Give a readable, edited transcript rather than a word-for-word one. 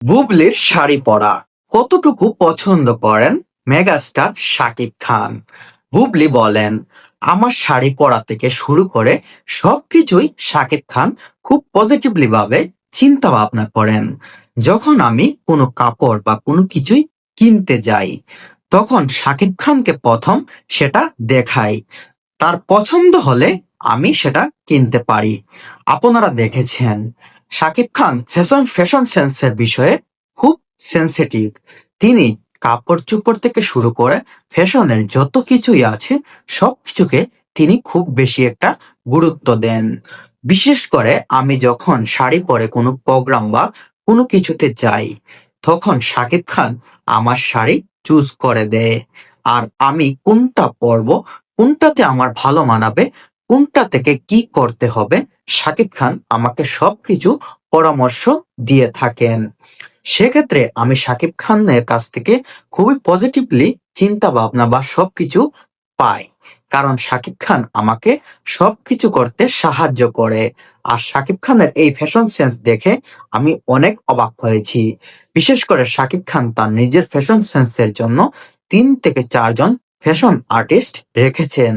বুবলির শাড়ি পরা কতটুকু পছন্দ করেন মেগাস্টার শাকিব খান? বুবলি বলেন, আমার শাড়ি পরা থেকে শুরু করে সবকিছুই শাকিব খান খুব পজিটিভলি ভাবে চিন্তা ভাবনা করেন। যখন আমি কোনো কাপড় বা কোনো কিছুই কিনতে যাই, তখন শাকিব খানকে প্রথম সেটা দেখাই। তার পছন্দ হলে আমি সেটা কিনতে পারি। আপনারা দেখেছেন, শাকিব খান ফ্যাশন ফ্যাশন সেন্সের বিষয়ে খুব সেনসিটিভ। তিনি কাপড় চোপড় থেকে শুরু করে ফ্যাশনের যত কিছুই আছে সবকিছুকে তিনি খুব বেশি একটা গুরুত্ব দেন। বিশেষ করে আমি যখন শাড়ি পরে কোনো প্রোগ্রাম বা কোনো কিছুতে যাই, তখন শাকিব খান আমার শাড়ি চুজ করে দেয়। আর আমি কোনটা পরবো, কোনটাতে আমার ভালো মানাবে, কোনটা থেকে কি করতে হবে, শাকিব খান আমাকে সবকিছু পরামর্শ দিয়ে থাকেন। সেক্ষেত্রে আমি শাকিব খানের কাছ থেকে খুবই পজিটিভলি চিন্তা ভাবনা বা সবকিছু পাই। কারণ শাকিব খান আমাকে সবকিছু করতে সাহায্য করে। আর শাকিব খানের এই ফ্যাশন সেন্স দেখে আমি অনেক অবাক হয়েছি। বিশেষ করে শাকিব খান তার নিজের ফ্যাশন সেন্সের জন্য 3 থেকে 4 জন ফ্যাশন আর্টিস্ট রেখেছেন।